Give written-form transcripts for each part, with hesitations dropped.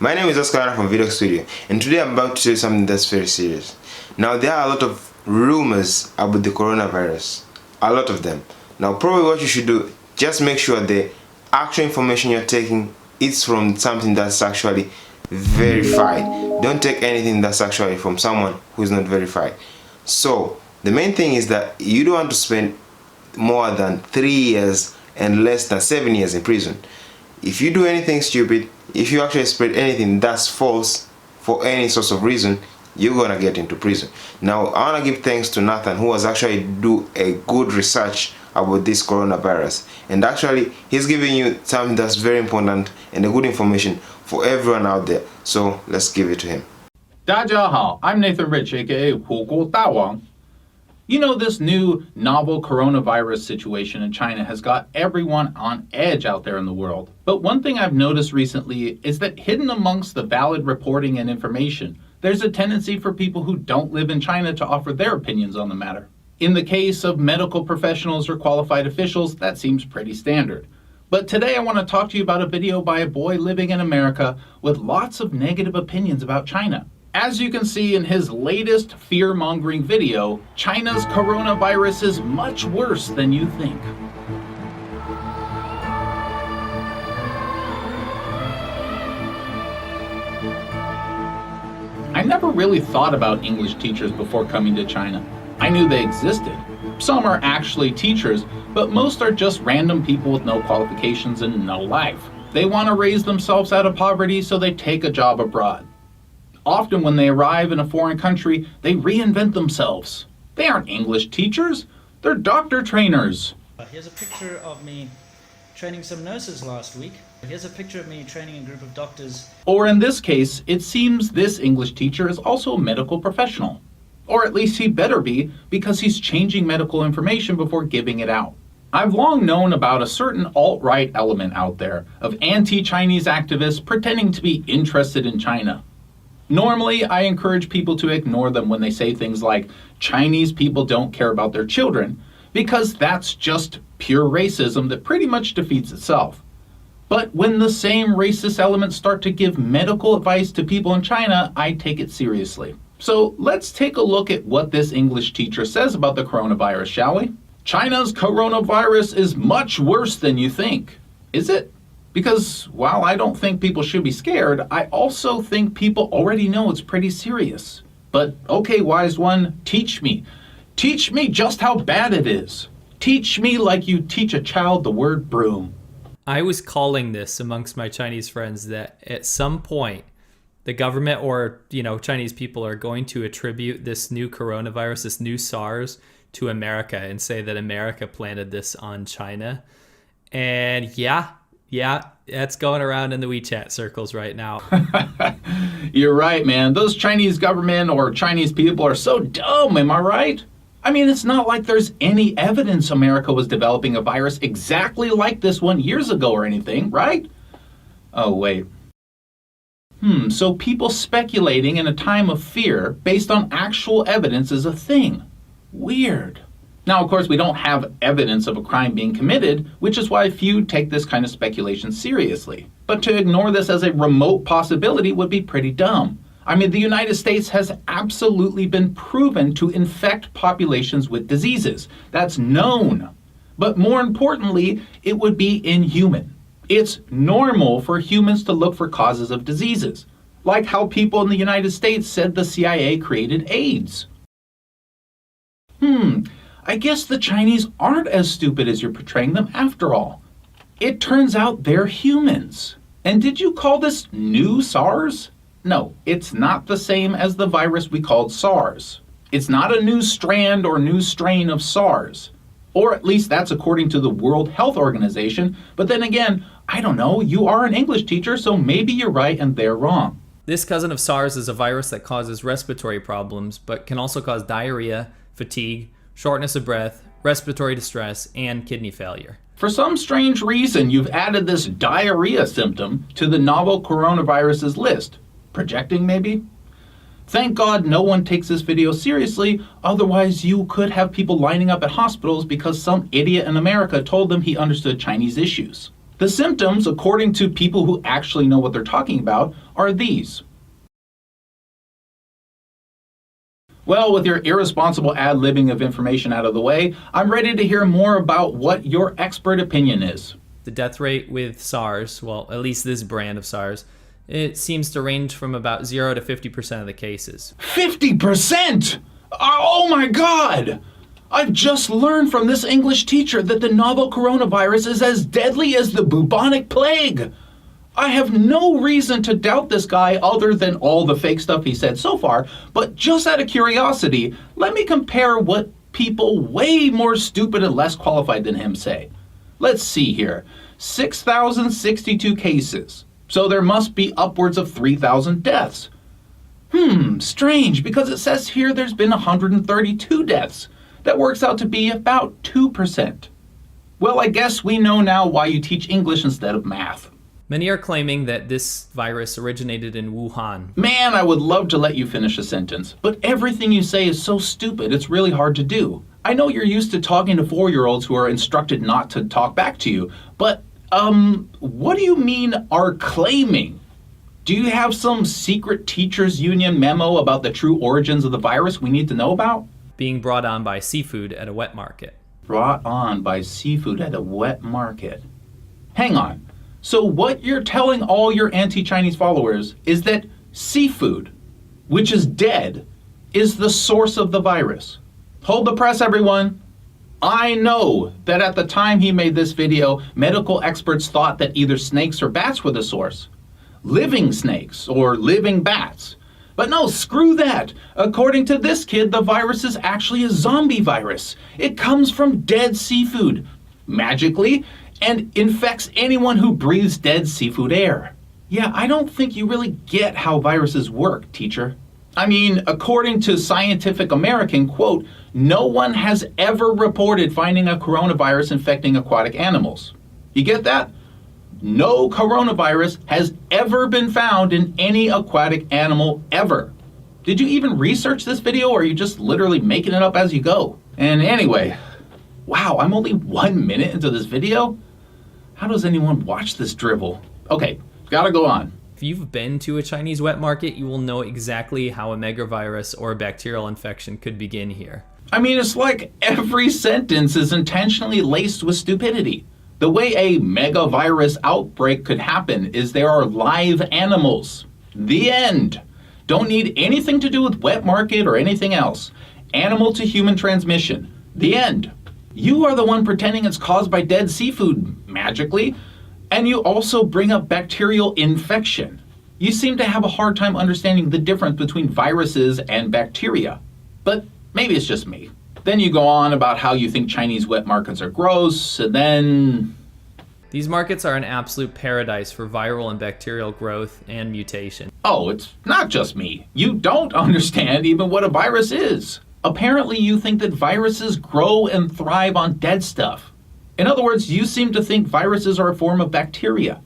My name is Oscar from Video Studio, and today I'm about to tell you something that's very serious. Now, there are a lot of rumors about the coronavirus. A lot of them. Now, probably what you should do, just make sure the actual information you're taking is from something that's actually verified. Don't take anything that's actually from someone who's not verified. So, the main thing is that you don't want to spend more than 3 years and less than 7 years in prison. If you do anything stupid, if you actually spread anything that's false for any sort of reason, you're gonna get into prison. Now, I wanna give thanks to Nathan, who has actually do a good research about this coronavirus, and actually he's giving you something that's very important and a good information for everyone out there. So let's give it to him. 大家好, I'm Nathan Rich, aka 火锅大王. You know, this new novel coronavirus situation in China has got everyone on edge out there in the world. But one thing I've noticed recently is that hidden amongst the valid reporting and information, there's a tendency for people who don't live in China to offer their opinions on the matter. In the case of medical professionals or qualified officials, that seems pretty standard. But today I want to talk to you about a video by a boy living in America with lots of negative opinions about China. As you can see in his latest fear-mongering video, China's coronavirus is much worse than you think. I never really thought about English teachers before coming to China. I knew they existed. Some are actually teachers, but most are just random people with no qualifications and no life. They want to raise themselves out of poverty, so they take a job abroad. Often when they arrive in a foreign country, they reinvent themselves. They aren't English teachers, they're doctor trainers. Here's a picture of me training some nurses last week. Here's a picture of me training a group of doctors. Or in this case, it seems this English teacher is also a medical professional. Or at least he better be, because he's changing medical information before giving it out. I've long known about a certain alt-right element out there of anti-Chinese activists pretending to be interested in China. Normally, I encourage people to ignore them when they say things like, Chinese people don't care about their children, because that's just pure racism that pretty much defeats itself. But when the same racist elements start to give medical advice to people in China, I take it seriously. So let's take a look at what this English teacher says about the coronavirus, shall we? China's coronavirus is much worse than you think. Is it? Because while I don't think people should be scared, I also think people already know it's pretty serious. But okay, wise one, teach me. Teach me just how bad it is. Teach me like you teach a child the word broom. I was calling this amongst my Chinese friends that at some point the government or, Chinese people are going to attribute this new coronavirus, this new SARS, to America and say that America planted this on China. And yeah, that's going around in the WeChat circles right now. You're right, man. Those Chinese government or Chinese people are so dumb, am I right? I mean, it's not like there's any evidence America was developing a virus exactly like this one years ago or anything, right? Oh, wait. So people speculating in a time of fear based on actual evidence is a thing. Weird. Now, of course, we don't have evidence of a crime being committed, which is why few take this kind of speculation seriously. But to ignore this as a remote possibility would be pretty dumb. I mean, the United States has absolutely been proven to infect populations with diseases. That's known. But more importantly, it would be inhuman. It's normal for humans to look for causes of diseases, like how people in the United States said the CIA created AIDS. I guess the Chinese aren't as stupid as you're portraying them after all. It turns out they're humans. And did you call this new SARS? No, it's not the same as the virus we called SARS. It's not a new strand or new strain of SARS. Or at least that's according to the World Health Organization. But then again, I don't know, you are an English teacher, so maybe you're right and they're wrong. This cousin of SARS is a virus that causes respiratory problems, but can also cause diarrhea, fatigue, shortness of breath, respiratory distress, and kidney failure. For some strange reason, you've added this diarrhea symptom to the novel coronavirus's list. Projecting, maybe? Thank God no one takes this video seriously, otherwise you could have people lining up at hospitals because some idiot in America told them he understood Chinese issues. The symptoms, according to people who actually know what they're talking about, are these. Well, with your irresponsible ad-libbing of information out of the way, I'm ready to hear more about what your expert opinion is. The death rate with SARS, well, at least this brand of SARS, it seems to range from about 0 to 50% of the cases. 50%? Oh my God! I've just learned from this English teacher that the novel coronavirus is as deadly as the bubonic plague. I have no reason to doubt this guy other than all the fake stuff he said so far, but just out of curiosity, let me compare what people way more stupid and less qualified than him say. Let's see here. 6,062 cases. So there must be upwards of 3,000 deaths. Strange, because it says here there's been 132 deaths. That works out to be about 2%. Well, I guess we know now why you teach English instead of math. Many are claiming that this virus originated in Wuhan. Man, I would love to let you finish a sentence, but everything you say is so stupid it's really hard to do. I know you're used to talking to 4-year-olds who are instructed not to talk back to you, but, what do you mean are claiming? Do you have some secret teachers union memo about the true origins of the virus we need to know about? Being brought on by seafood at a wet market. Brought on by seafood at a wet market. Hang on. So what you're telling all your anti-Chinese followers is that seafood, which is dead, is the source of the virus. Hold the press, everyone. I know that at the time he made this video, medical experts thought that either snakes or bats were the source. Living snakes or living bats. But no, screw that. According to this kid, the virus is actually a zombie virus. It comes from dead seafood, magically, and infects anyone who breathes dead seafood air. Yeah, I don't think you really get how viruses work, teacher. I mean, according to Scientific American, quote, no one has ever reported finding a coronavirus infecting aquatic animals. You get that? No coronavirus has ever been found in any aquatic animal ever. Did you even research this video, or are you just literally making it up as you go? And anyway, wow, I'm only 1 minute into this video? How does anyone watch this drivel? Okay, gotta go on. If you've been to a Chinese wet market, you will know exactly how a megavirus or a bacterial infection could begin here. I mean, it's like every sentence is intentionally laced with stupidity. The way a megavirus outbreak could happen is there are live animals. The end. Don't need anything to do with wet market or anything else. Animal to human transmission. The end. You are the one pretending it's caused by dead seafood, magically, and you also bring up bacterial infection. You seem to have a hard time understanding the difference between viruses and bacteria. But maybe it's just me. Then you go on about how you think Chinese wet markets are gross, and then... These markets are an absolute paradise for viral and bacterial growth and mutation. Oh, it's not just me. You don't understand even what a virus is. Apparently you think that viruses grow and thrive on dead stuff. In other words, you seem to think viruses are a form of bacteria.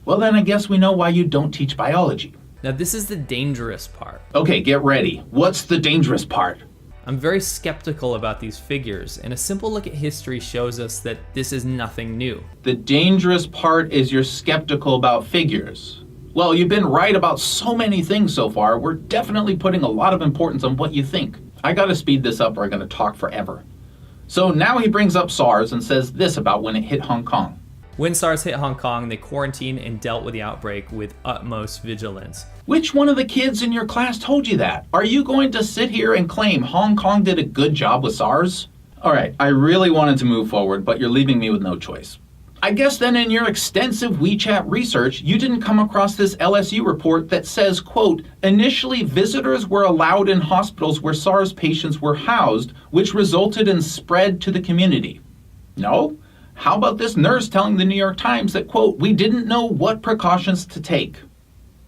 Well, then I guess we know why you don't teach biology. Now this is the dangerous part. Okay, get ready. What's the dangerous part? I'm very skeptical about these figures, and a simple look at history shows us that this is nothing new. The dangerous part is you're skeptical about figures. Well, you've been right about so many things so far. We're definitely putting a lot of importance on what you think. I gotta speed this up or I'm gonna talk forever. So now he brings up SARS and says this about when it hit Hong Kong. When SARS hit Hong Kong, they quarantined and dealt with the outbreak with utmost vigilance. Which one of the kids in your class told you that? Are you going to sit here and claim Hong Kong did a good job with SARS? All right, I really wanted to move forward, but you're leaving me with no choice. I guess then in your extensive WeChat research, you didn't come across this LSU report that says, quote, initially visitors were allowed in hospitals where SARS patients were housed, which resulted in spread to the community. No? How about this nurse telling the New York Times that, quote, we didn't know what precautions to take?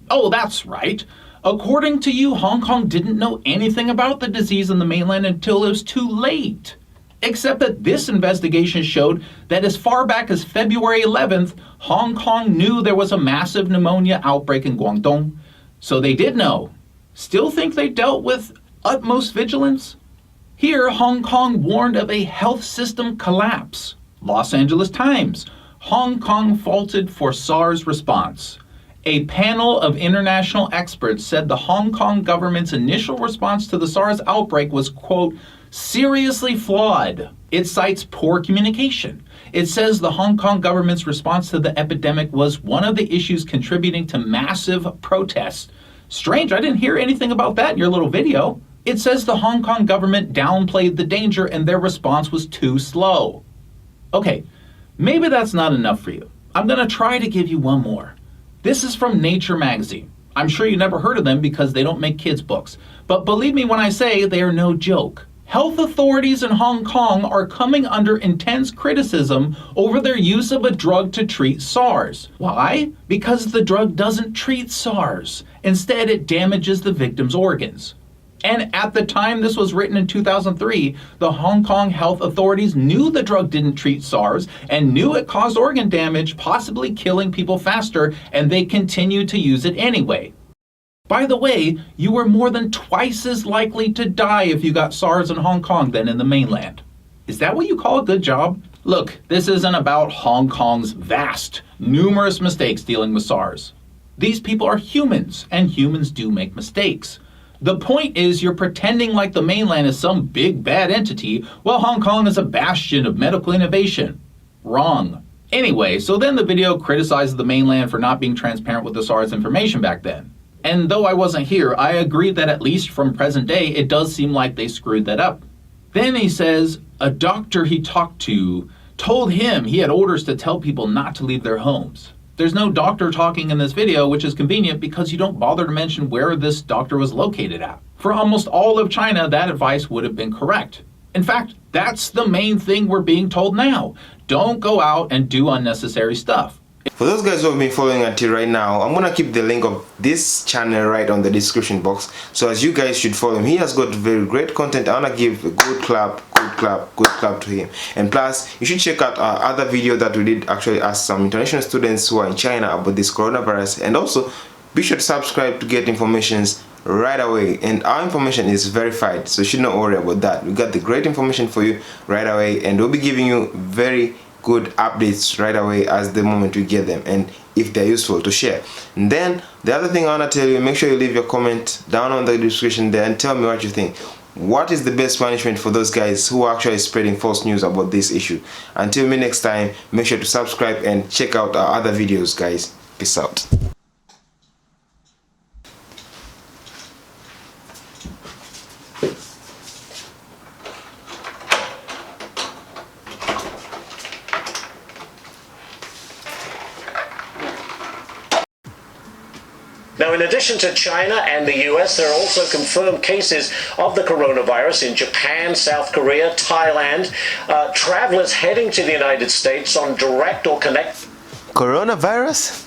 Oh, that's right. According to you, Hong Kong didn't know anything about the disease in the mainland until it was too late. Except that this investigation showed that as far back as February 11th, Hong Kong knew there was a massive pneumonia outbreak in Guangdong. So they did know. Still think they dealt with utmost vigilance? Here, Hong Kong warned of a health system collapse. Los Angeles Times. Hong Kong faulted for SARS response. A panel of international experts said the Hong Kong government's initial response to the SARS outbreak was, quote, seriously flawed. It cites poor communication. It says the Hong Kong government's response to the epidemic was one of the issues contributing to massive protests. Strange, I didn't hear anything about that in your little video. It says the Hong Kong government downplayed the danger and their response was too slow. Okay, maybe that's not enough for you. I'm going to try to give you one more. This is from Nature magazine. I'm sure you never heard of them because they don't make kids' books. But believe me when I say they are no joke. Health authorities in Hong Kong are coming under intense criticism over their use of a drug to treat SARS. Why? Because the drug doesn't treat SARS. Instead, it damages the victim's organs. And at the time this was written in 2003, the Hong Kong health authorities knew the drug didn't treat SARS and knew it caused organ damage, possibly killing people faster, and they continued to use it anyway. By the way, you were more than twice as likely to die if you got SARS in Hong Kong than in the mainland. Is that what you call a good job? Look, this isn't about Hong Kong's vast, numerous mistakes dealing with SARS. These people are humans, and humans do make mistakes. The point is you're pretending like the mainland is some big bad entity while Hong Kong is a bastion of medical innovation. Wrong. Anyway, so then the video criticizes the mainland for not being transparent with the SARS information back then. And though I wasn't here, I agree that at least from present day, it does seem like they screwed that up. Then he says a doctor he talked to told him he had orders to tell people not to leave their homes. There's no doctor talking in this video, which is convenient because you don't bother to mention where this doctor was located at. For almost all of China, that advice would have been correct. In fact, that's the main thing we're being told now. Don't go out and do unnecessary stuff. For those guys who have been following until right now, I'm gonna keep the link of this channel right on the description box, so as you guys should follow him. He has got very great content. I wanna give a good clap to him. And plus, you should check out our other video that we did actually ask some international students who are in China about this coronavirus. And also, be sure to subscribe to get informations right away. And our information is verified, so you should not worry about that. We got the great information for you right away, and we'll be giving you very good updates right away as the moment we get them, and if they're useful to share. And then the other thing I want to tell you, make sure you leave your comment down on the description there and tell me what you think. What is the best punishment for those guys who are actually spreading false news about this issue? Until me next time, make sure to subscribe and check out our other videos, guys. Peace out. Now, in addition to China and the US, there are also confirmed cases of the coronavirus in Japan, South Korea, Thailand. Travelers heading to the United States on direct or connect. Coronavirus?